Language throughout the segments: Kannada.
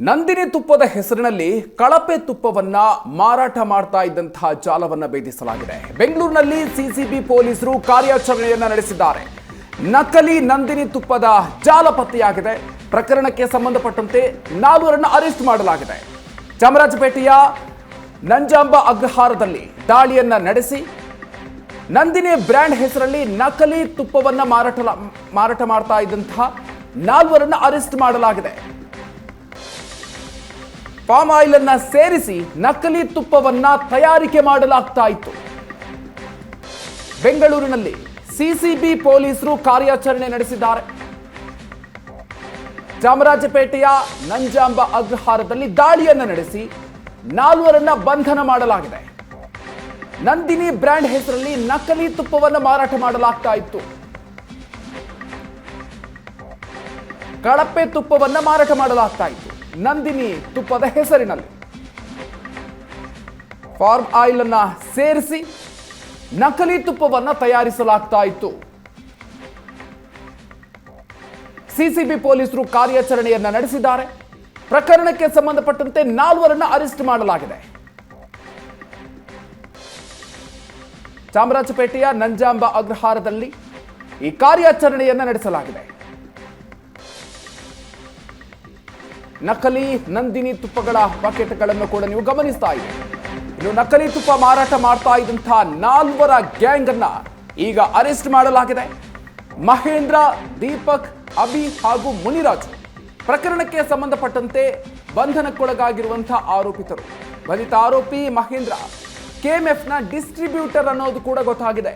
ನಂದಿನಿ ತುಪ್ಪದ ಹೆಸರಿನಲ್ಲಿ ಕಳಪೆ ತುಪ್ಪವನ್ನ ಮಾರಾಟ ಮಾಡ್ತಾ ಇದ್ದಂತಹ ಜಾಲವನ್ನ ಭೇದಿಸಲಾಗಿದೆ. ಬೆಂಗಳೂರಿನಲ್ಲಿ ಸಿಸಿಬಿ ಪೊಲೀಸರು ಕಾರ್ಯಾಚರಣೆಯನ್ನ ನಡೆಸಿದ್ದಾರೆ. ನಕಲಿ ನಂದಿನಿ ತುಪ್ಪದ ಜಾಲ ಪತ್ತೆಯಾಗಿದೆ. ಪ್ರಕರಣಕ್ಕೆ ಸಂಬಂಧಪಟ್ಟಂತೆ 4 ಅರೆಸ್ಟ್ ಮಾಡಲಾಗಿದೆ. ಚಾಮರಾಜಪೇಟೆಯ ನಂಜಾಂಬ ಅಗ್ರಹಾರದಲ್ಲಿ ದಾಳಿಯನ್ನ ನಡೆಸಿ ನಂದಿನಿ ಬ್ರ್ಯಾಂಡ್ ಹೆಸರಲ್ಲಿ ನಕಲಿ ತುಪ್ಪವನ್ನ ಮಾರಾಟ ಮಾಡ್ತಾ ಇದ್ದಂತಹ 4 ಅರೆಸ್ಟ್ ಮಾಡಲಾಗಿದೆ. ಪಾಮ್ ಆಯಿಲ್ ಅನ್ನ ಸೇರಿಸಿ ನಕಲಿ ತುಪ್ಪವನ್ನ ತಯಾರಿಕೆ ಮಾಡಲಾಗ್ತಾ ಇತ್ತು. ಬೆಂಗಳೂರಿನಲ್ಲಿ ಸಿಸಿಬಿ ಪೊಲೀಸರು ಕಾರ್ಯಾಚರಣೆ ನಡೆಸಿದ್ದಾರೆ. ಚಾಮರಾಜಪೇಟೆಯ ನಂಜಾಂಬ ಅಗ್ರಹಾರದಲ್ಲಿ ದಾಳಿಯನ್ನ ನಡೆಸಿ 4 ಬಂಧನ ಮಾಡಲಾಗಿದೆ. ನಂದಿನಿ ಬ್ರ್ಯಾಂಡ್ ಹೆಸರಲ್ಲಿ ನಕಲಿ ತುಪ್ಪವನ್ನು ಮಾರಾಟ ಮಾಡಲಾಗ್ತಾ ಇತ್ತು. ಕಳಪೆ ತುಪ್ಪವನ್ನ ಮಾರಾಟ ಮಾಡಲಾಗ್ತಾ ಇತ್ತು. ನಂದಿನಿ ತುಪ್ಪದ ಹೆಸರಿನಲ್ಲಿ ಫಾರ್ಮ್ ಆಯಿಲ್ ಅನ್ನ ಸೇರಿಸಿ ನಕಲಿ ತುಪ್ಪವನ್ನ ತಯಾರಿಸಲಾಗ್ತಾ ಇತ್ತು. ಸಿಸಿಬಿ ಪೊಲೀಸರು ಕಾರ್ಯಾಚರಣೆಯನ್ನ ನಡೆಸಿದ್ದಾರೆ. ಪ್ರಕರಣಕ್ಕೆ ಸಂಬಂಧಪಟ್ಟಂತೆ 4 ಅರೆಸ್ಟ್ ಮಾಡಲಾಗಿದೆ. ಚಾಮರಾಜಪೇಟೆಯ ನಂಜಾಂಬ ಅಗ್ರಹಾರದಲ್ಲಿ ಈ ಕಾರ್ಯಾಚರಣೆಯನ್ನ ನಡೆಸಲಾಗಿದೆ. ನಕಲಿ ನಂದಿನಿ ತುಪ್ಪಗಳ ಪಾಕೆಟ್ಗಳನ್ನು ಕೂಡ ನೀವು ಗಮನಿಸ್ತಾ ಇದ್ದೀರಿ. ಇನ್ನು ನಕಲಿ ತುಪ್ಪ ಮಾರಾಟ ಮಾಡ್ತಾ ಇದ್ದಂತಹ 4 ಗ್ಯಾಂಗ್ ಅನ್ನ ಈಗ ಅರೆಸ್ಟ್ ಮಾಡಲಾಗಿದೆ. ಮಹೇಂದ್ರ, ದೀಪಕ್, ಅಭಿ ಹಾಗೂ ಮುನಿರಾಜು ಪ್ರಕರಣಕ್ಕೆ ಸಂಬಂಧಪಟ್ಟಂತೆ ಬಂಧನಕ್ಕೊಳಗಾಗಿರುವಂತಹ ಆರೋಪಿತರು. ಬಂಧಿತ ಆರೋಪಿ ಮಹೇಂದ್ರ ಕೆಎಂಎಫ್ನ ಡಿಸ್ಟ್ರಿಬ್ಯೂಟರ್ ಅನ್ನೋದು ಕೂಡ ಗೊತ್ತಾಗಿದೆ.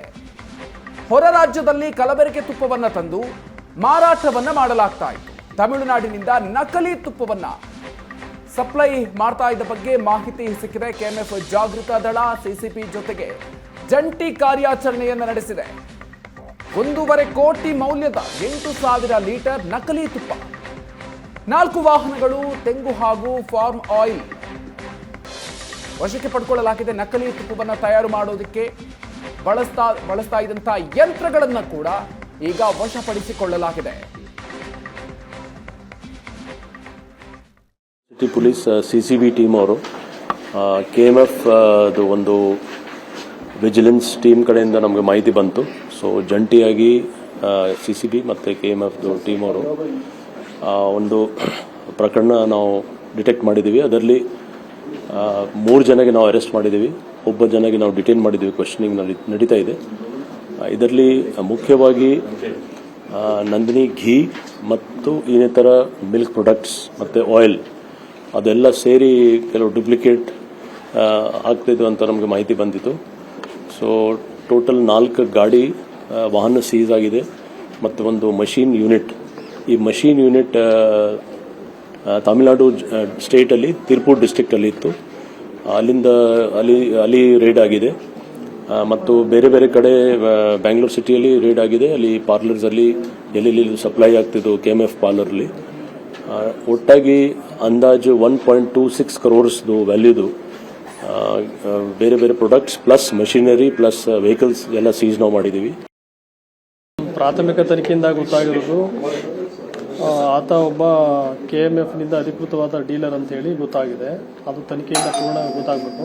ಹೊರ ರಾಜ್ಯದಲ್ಲಿ ಕಲಬೆರಕೆ ತುಪ್ಪವನ್ನ ತಂದು ಮಾರಾಟವನ್ನ ಮಾಡಲಾಗ್ತಾ ಇತ್ತು. ತಮಿಳುನಾಡಿನಿಂದ ನಕಲಿ ತುಪ್ಪವನ್ನ ಸಪ್ಲೈ ಮಾಡ್ತಾ ಇದ್ದ ಬಗ್ಗೆ ಮಾಹಿತಿ ಸಿಕ್ಕಿದೆ. ಕೆಎಂಎಫ್ ಜಾಗೃತ ದಳ ಸಿಸಿಬಿ ಜೊತೆಗೆ ಜಂಟಿ ಕಾರ್ಯಾಚರಣೆಯನ್ನು ನಡೆಸಿದೆ. 1.5 ಕೋಟಿ ಮೌಲ್ಯದ 8,000 ಲೀಟರ್ ನಕಲಿ ತುಪ್ಪ, 4 ವಾಹನಗಳು, ತೆಂಗು ಹಾಗೂ ಫಾರ್ಮ್ ಆಯಿಲ್ ವಶಕ್ಕೆ ಪಡ್ಕೊಳ್ಳಲಾಗಿದೆ. ನಕಲಿ ತುಪ್ಪವನ್ನು ತಯಾರು ಮಾಡೋದಕ್ಕೆ ಬಳಸ್ತಾ ಇದ್ದಂತಹ ಯಂತ್ರಗಳನ್ನು ಕೂಡ ಈಗ ವಶಪಡಿಸಿಕೊಳ್ಳಲಾಗಿದೆ. ಸಿಟಿ ಪೊಲೀಸ್ ಸಿಸಿಬಿ ಟೀಮ್ ಅವರು ಕೆಎಂಎಫ್ ಒಂದು ವಿಜಿಲೆನ್ಸ್ ಟೀಮ್ ಕಡೆಯಿಂದ ನಮಗೆ ಮಾಹಿತಿ ಬಂತು. ಸೊ ಜಂಟಿಯಾಗಿ ಸಿಸಿಬಿ ಮತ್ತು ಕೆಎಂಎಫ್ ಟೀಮ್ ಅವರು ಒಂದು ಪ್ರಕರಣ ನಾವು ಡಿಟೆಕ್ಟ್ ಮಾಡಿದ್ದೀವಿ. ಅದರಲ್ಲಿ 3 ಜನಕ್ಕೆ ನಾವು ಅರೆಸ್ಟ್ ಮಾಡಿದ್ದೀವಿ, 1 ಜನಕ್ಕೆ ನಾವು ಡಿಟೈನ್ ಮಾಡಿದ್ದೀವಿ. ಕ್ವೆಶ್ಚನಿಂಗ್ ನಡೀತಾ ಇದೆ. ಇದರಲ್ಲಿ ಮುಖ್ಯವಾಗಿ ನಂದಿನಿ ಘೀ ಮತ್ತು ಇನ್ನಿತರ ಮಿಲ್ಕ್ ಪ್ರಾಡಕ್ಟ್ಸ್ ಮತ್ತು ಆಯಿಲ್ ಅದೆಲ್ಲ ಸೇರಿ ಕೆಲವು ಡುಪ್ಲಿಕೇಟ್ ಆಗ್ತಿದ್ವು ಅಂತ ನಮಗೆ ಮಾಹಿತಿ ಬಂದಿತ್ತು. ಸೊ ಟೋಟಲ್ 4 ಗಾಡಿ ವಾಹನ ಸೀಸ್ ಆಗಿದೆ ಮತ್ತು ಒಂದು ಮಷೀನ್ ಯೂನಿಟ್. ಈ ಮಷೀನ್ ಯೂನಿಟ್ ತಮಿಳುನಾಡು ಸ್ಟೇಟಲ್ಲಿ ತಿರುಪೂರ್ ಡಿಸ್ಟ್ರಿಕ್ಟಲ್ಲಿ ಇತ್ತು. ಅಲ್ಲಿ ರೇಡ್ ಆಗಿದೆ ಮತ್ತು ಬೇರೆ ಬೇರೆ ಕಡೆ ಬ್ಯಾಂಗ್ಳೂರು ಸಿಟಿಯಲ್ಲಿ ರೇಡ್ ಆಗಿದೆ. ಅಲ್ಲಿ ಪಾರ್ಲರ್ಸಲ್ಲಿ ಎಲ್ಲಿ ಸಪ್ಲೈ ಆಗ್ತಿದ್ದು ಕೆಎಂಎಫ್ ಪಾರ್ಲರ್ಲಿ ಒಟ್ಟಾಗಿ ಅಂದಾಜು 1.26 crores ವ್ಯಾಲ್ಯೂದು ಬೇರೆ ಬೇರೆ products plus machinery plus vehicles ಎಲ್ಲ ಸೀಸ್ ನಾವು ಮಾಡಿದ್ದೀವಿ. ಪ್ರಾಥಮಿಕ ತನಿಖೆಯಿಂದ ಗೊತ್ತಾಗಿರೋದು ಆತ ಒಬ್ಬ ಕೆಎಂಎಫ್ನಿಂದ ಅಧಿಕೃತವಾದ ಡೀಲರ್ ಅಂತ ಹೇಳಿ ಗೊತ್ತಾಗಿದೆ. ಅದು ತನಿಖೆಯಿಂದ ಪೂರ್ಣ ಗೊತ್ತಾಗಬೇಕು.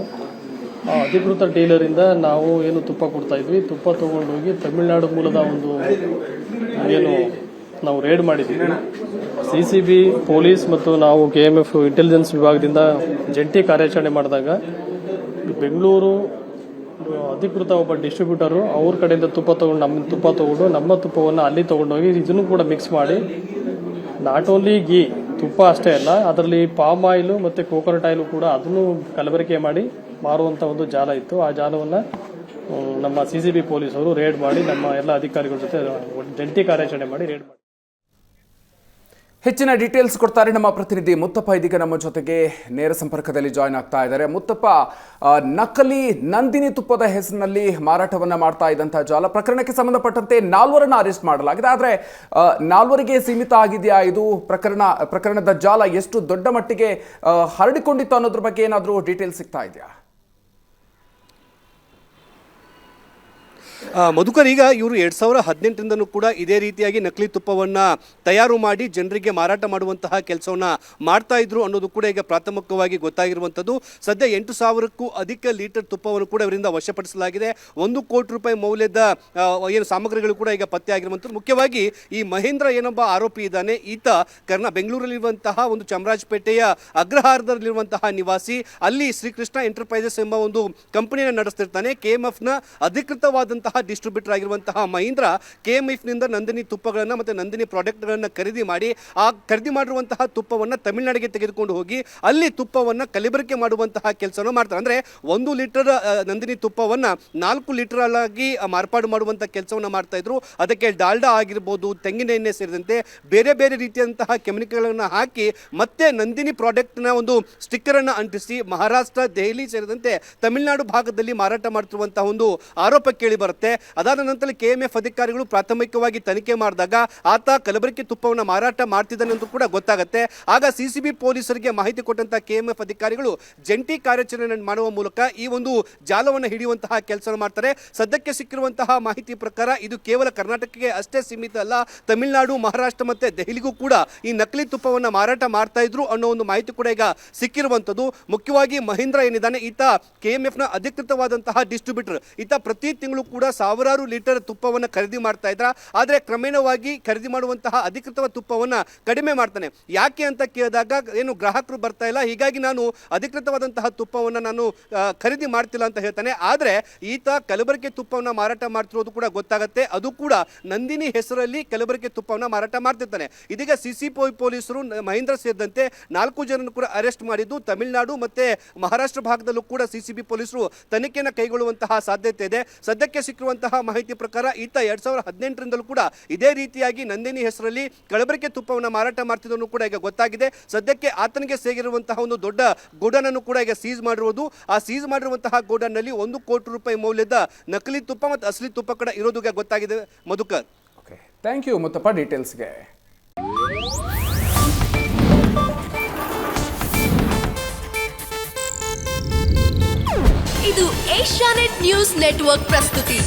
ಅಧಿಕೃತ ಡೀಲರಿಂದ ನಾವು ಏನು ತುಪ್ಪ ಕೊಡ್ತಾ ಇದ್ವಿ, ತುಪ್ಪ ತಗೊಂಡೋಗಿ ತಮಿಳುನಾಡು ಮೂಲದ ಒಂದು ಏನು ನಾವು ರೇಡ್ ಮಾಡಿದ್ದೀವಿ. ಸಿಸಿಬಿ ಪೊಲೀಸ್ ಮತ್ತು ನಾವು ಕೆಎಂಎಫ್ ಇಂಟೆಲಿಜೆನ್ಸ್ ವಿಭಾಗದಿಂದ ಜಂಟಿ ಕಾರ್ಯಾಚರಣೆ ಮಾಡಿದಾಗ ಬೆಂಗಳೂರು ಅಧಿಕೃತ ಒಬ್ಬ ಡಿಸ್ಟ್ರಿಬ್ಯೂಟರು ಅವ್ರ ಕಡೆಯಿಂದ ನಮ್ಮ ತುಪ್ಪವನ್ನು ಅಲ್ಲಿ ತೊಗೊಂಡೋಗಿ ಇದನ್ನು ಕೂಡ ಮಿಕ್ಸ್ ಮಾಡಿ ನಾಟ್ ಓನ್ಲಿ ಗೀ ತುಪ್ಪ ಅಷ್ಟೇ ಅಲ್ಲ, ಅದರಲ್ಲಿ ಪಾಮ್ ಆಯಿಲು ಮತ್ತು ಕೋಕೋನಟ್ ಆಯಿಲು ಕೂಡ ಅದನ್ನು ಕಲಬೆರಕೆ ಮಾಡಿ ಮಾರುವಂಥ ಒಂದು ಜಾಲ ಇತ್ತು. ಆ ಜಾಲವನ್ನು ನಮ್ಮ ಸಿಸಿಬಿ ಪೊಲೀಸರು ರೇಡ್ ಮಾಡಿ ನಮ್ಮ ಎಲ್ಲ ಅಧಿಕಾರಿಗಳ ಜೊತೆ ಜಂಟಿ ಕಾರ್ಯಾಚರಣೆ ಮಾಡಿ ರೇಡ್ ಮಾಡಿ ಹೆಚ್ಚಿನ ಡೀಟೇಲ್ಸ್ ಕೊಡ್ತಾರೆ ನಮ್ಮ ಪ್ರತಿನಿಧಿ ಮುತ್ತಪ್ಪ. ಇದೀಗ ನಮ್ಮ ಜೊತೆಗೆ ನೇರ ಸಂಪರ್ಕದಲ್ಲಿ ಜಾಯ್ನ್ ಆಗ್ತಾ ಇದ್ದಾರೆ. ಮುತ್ತಪ್ಪ, ನಕಲಿ ನಂದಿನಿ ತುಪ್ಪದ ಹೆಸರಿನಲ್ಲಿ ಮಾರಾಟವನ್ನ ಮಾಡ್ತಾ ಇದ್ದಂತಹ ಜಾಲ ಪ್ರಕರಣಕ್ಕೆ ಸಂಬಂಧಪಟ್ಟಂತೆ 4 ಅರೆಸ್ಟ್ ಮಾಡಲಾಗಿದೆ. ಆದರೆ 4 ಸೀಮಿತ ಆಗಿದೆಯಾ ಇದು ಪ್ರಕರಣದ ಜಾಲ ಎಷ್ಟು ದೊಡ್ಡ ಮಟ್ಟಿಗೆ ಹರಡಿಕೊಂಡಿತ್ತು ಅನ್ನೋದ್ರ ಬಗ್ಗೆ ಏನಾದರೂ ಡೀಟೇಲ್ಸ್ ಸಿಗ್ತಾ ಇದೆಯಾ? ಮಧುಕರ್, ಈಗ ಇವರು 2018ರಿಂದನೂ ಕೂಡ ಇದೇ ರೀತಿಯಾಗಿ ನಕಲಿ ತುಪ್ಪವನ್ನು ತಯಾರು ಮಾಡಿ ಜನರಿಗೆ ಮಾರಾಟ ಮಾಡುವಂತಹ ಕೆಲಸವನ್ನು ಮಾಡ್ತಾ ಇದ್ರು ಅನ್ನೋದು ಕೂಡ ಈಗ ಪ್ರಾಥಮಿಕವಾಗಿ ಗೊತ್ತಾಗಿರುವಂಥದ್ದು. ಸದ್ಯ 8,000ಕ್ಕೂ ಅಧಿಕ ಲೀಟರ್ ತುಪ್ಪವನ್ನು ಕೂಡ ಇವರಿಂದ ವಶಪಡಿಸಲಾಗಿದೆ. 1 ಕೋಟಿ ರೂಪಾಯಿ ಮೌಲ್ಯದ ಏನು ಸಾಮಗ್ರಿಗಳು ಕೂಡ ಈಗ ಪತ್ತೆ ಆಗಿರುವಂಥದ್ದು. ಮುಖ್ಯವಾಗಿ ಈ ಮಹೇಂದ್ರ ಏನೊಬ್ಬ ಆರೋಪಿ ಇದ್ದಾನೆ, ಈತ ಬೆಂಗಳೂರಲ್ಲಿರುವಂತಹ ಒಂದು ಚಾಮರಾಜಪೇಟೆಯ ಅಗ್ರಹಾರದಲ್ಲಿರುವಂತಹ ನಿವಾಸಿ. ಅಲ್ಲಿ ಶ್ರೀಕೃಷ್ಣ ಎಂಟರ್ಪ್ರೈಸಸ್ ಎಂಬ ಒಂದು ಕಂಪನಿಯನ್ನು ನಡೆಸ್ತಿರ್ತಾನೆ. KMFನ ಅಧಿಕೃತವಾದಂತಹ ಡಿಸ್ಟ್ರಿಬ್ಯೂಟರ್ ಆಗಿರುವಂತಹ ಮಹೀಂದ್ರ KMFನಿಂದ ನಂದಿನಿ ತುಪ್ಪಗಳನ್ನು ಮತ್ತು ನಂದಿನಿ ಪ್ರಾಡಕ್ಟ್ಗಳನ್ನು ಖರೀದಿ ಮಾಡಿ ಆ ಖರೀದಿ ಮಾಡಿರುವಂತಹ ತುಪ್ಪವನ್ನು ತಮಿಳುನಾಡಿಗೆ ತೆಗೆದುಕೊಂಡು ಹೋಗಿ ಅಲ್ಲಿ ತುಪ್ಪವನ್ನು ಕಲಬೆರಕೆ ಮಾಡುವಂತಹ ಕೆಲಸವನ್ನು ಮಾಡ್ತಾರೆ. ಅಂದರೆ 1 ಲೀಟರ್ ನಂದಿನಿ ತುಪ್ಪವನ್ನು 4 ಲೀಟರ್ ಆಗಿ ಮಾರ್ಪಾಡು ಮಾಡುವಂಥ ಕೆಲಸವನ್ನು ಮಾಡ್ತಾ ಇದ್ರು. ಅದಕ್ಕೆ ಡಾಲ್ಡಾ ಆಗಿರ್ಬೋದು, ತೆಂಗಿನ ಎಣ್ಣೆ ಸೇರಿದಂತೆ ಬೇರೆ ಬೇರೆ ರೀತಿಯಂತಹ ಕೆಮಿಕಲ್ಗಳನ್ನು ಹಾಕಿ ಮತ್ತೆ ನಂದಿನಿ ಪ್ರಾಡಕ್ಟ್ನ ಒಂದು ಸ್ಟಿಕ್ಕರನ್ನು ಅಂಟಿಸಿ ಮಹಾರಾಷ್ಟ್ರ, ದೆಹಲಿ ಸೇರಿದಂತೆ ತಮಿಳುನಾಡು ಭಾಗದಲ್ಲಿ ಮಾರಾಟ ಮಾಡ್ತಿರುವಂತಹ ಒಂದು ಆರೋಪ ಕೇಳಿ ಬರುತ್ತೆ. ಅದಾದ ನಂತರ KMF ಅಧಿಕಾರಿಗಳು ಪ್ರಾಥಮಿಕವಾಗಿ ತನಿಖೆ ಮಾಡಿದಾಗ ಆತ ಕಲಬೆರಕೆ ತುಪ್ಪವನ್ನು ಮಾರಾಟ ಮಾಡ್ತಿದ್ದಾನೆ ಅಂತ ಕೂಡ ಗೊತ್ತಾಗುತ್ತೆ. ಆಗ CCB ಪೊಲೀಸರಿಗೆ ಮಾಹಿತಿ ಕೊಟ್ಟಂತಹ KMF ಅಧಿಕಾರಿಗಳು ಜಂಟಿ ಕಾರ್ಯಾಚರಣೆ ಮಾಡುವ ಮೂಲಕ ಈ ಒಂದು ಜಾಲವನ್ನು ಹಿಡಿಯುವಂತಹ ಕೆಲಸ ಮಾಡ್ತಾರೆ. ಸದ್ಯಕ್ಕೆ ಸಿಕ್ಕಿರುವಂತಹ ಮಾಹಿತಿ ಪ್ರಕಾರ ಇದು ಕೇವಲ ಕರ್ನಾಟಕಕ್ಕೆ ಅಷ್ಟೇ ಸೀಮಿತ ಅಲ್ಲ, ತಮಿಳುನಾಡು, ಮಹಾರಾಷ್ಟ್ರ ಮತ್ತೆ ದೆಹಲಿಗೂ ಕೂಡ ಈ ನಕಲಿ ತುಪ್ಪವನ್ನು ಮಾರಾಟ ಮಾಡ್ತಾ ಇದ್ರು ಅನ್ನೋ ಒಂದು ಮಾಹಿತಿ ಕೂಡ ಈಗ ಸಿಕ್ಕಿರುವಂಥದ್ದು. ಮುಖ್ಯವಾಗಿ ಮಹೀಂದ್ರ ಏನಿದ್ದಾನೆ, ಈತ KMFನ ಅಧಿಕೃತವಾದಂತಹ ಡಿಸ್ಟ್ರಿಬ್ಯೂಟರ್. ಈತ ಪ್ರತಿ ತಿಂಗಳು ಕೂಡ ಸಾವಿರಾರು ಲೀಟರ್ ತುಪ್ಪವನ್ನು ಖರೀದಿ ಮಾಡ್ತಾ ಇದ್ರ. ಆದರೆ ಕ್ರಮೇಣವಾಗಿ ಖರೀದಿ ಮಾಡುವಂತಹ ಅಧಿಕೃತವಾದ ತುಪ್ಪವನ್ನು ಕಡಿಮೆ ಮಾಡ್ತಾನೆ. ಯಾಕೆ ಅಂತ ಕೇಳಿದಾಗ ಏನು ಗ್ರಾಹಕರು ಬರ್ತಾ ಇಲ್ಲ, ಹೀಗಾಗಿ ನಾನು ಅಧಿಕೃತವಾದಂತಹ ತುಪ್ಪವನ್ನು ನಾನು ಖರೀದಿ ಮಾಡ್ತಿಲ್ಲ ಅಂತ ಹೇಳ್ತಾನೆ. ಆದರೆ ಈತ ಕಲಬೆರಕೆ ತುಪ್ಪವನ್ನು ಮಾರಾಟ ಮಾಡ್ತಿರೋದು ಕೂಡ ಗೊತ್ತಾಗುತ್ತೆ. ಅದು ಕೂಡ ನಂದಿನಿ ಹೆಸರಲ್ಲಿ ಕಲಬೆರಕೆ ತುಪ್ಪವನ್ನು ಮಾರಾಟ ಮಾಡ್ತಿರ್ತಾನೆ. ಇದೀಗ CCB ಪೊಲೀಸರು ಮಹೇಂದ್ರ ಸೇರಿದಂತೆ 4 ಜನರನ್ನು ಕೂಡ ಅರೆಸ್ಟ್ ಮಾಡಿದ್ದು ತಮಿಳುನಾಡು ಮತ್ತೆ ಮಹಾರಾಷ್ಟ್ರ ಭಾಗದಲ್ಲೂ ಕೂಡ CCB ಪೊಲೀಸರು ತನಿಖೆಯನ್ನು ಕೈಗೊಳ್ಳುವಂತಹ ಸಾಧ್ಯತೆ ಇದೆ. ಸದ್ಯಕ್ಕೆ ಸಿಕ್ಕಿರುವಂತಹ ಮಾಹಿತಿ ಪ್ರಕಾರ ಈತ 2018ರಿಂದಲೂ ಕೂಡ ಇದೇ ರೀತಿಯಾಗಿ ನಂದಿನಿ ಹೆಸರಲ್ಲಿ ಕಲಬೆರಕೆ ತುಪ್ಪವನ್ನು ಮಾರಾಟ ಮಾಡ್ತಿದ್ದನ್ನು ಕೂಡ ಈಗ ಗೊತ್ತಾಗಿದೆ. ಸದ್ಯಕ್ಕೆ ಆತನಿಗೆ ಸೇರಿರುವಂತಹ ಒಂದು ದೊಡ್ಡ ಗೋಡನ್ ಅನ್ನು ಕೂಡ ಈಗ ಸೀಸ್ ಮಾಡಿರುವುದು. ಆ ಸೀಸ್ ಮಾಡಿರುವಂತಹ ಗೋಡನ್ ನಲ್ಲಿ 1 ಕೋಟಿ ರೂಪಾಯಿ ಮೌಲ್ಯದ ನಕಲಿ ತುಪ್ಪ ಮತ್ತು ಅಸಲಿ ತುಪ್ಪ ಕೂಡ ಇರೋದು ಗೊತ್ತಾಗಿದೆ. Madhukar, okay, thank you Muthappa ಡೀಟೇಲ್ಸ್ಗೆ. ಇದು ಏಷ್ಯಾನೆಟ್ ನ್ಯೂಸ್ ನೆಟ್ವರ್ಕ್ ಪ್ರಸ್ತುತಿ.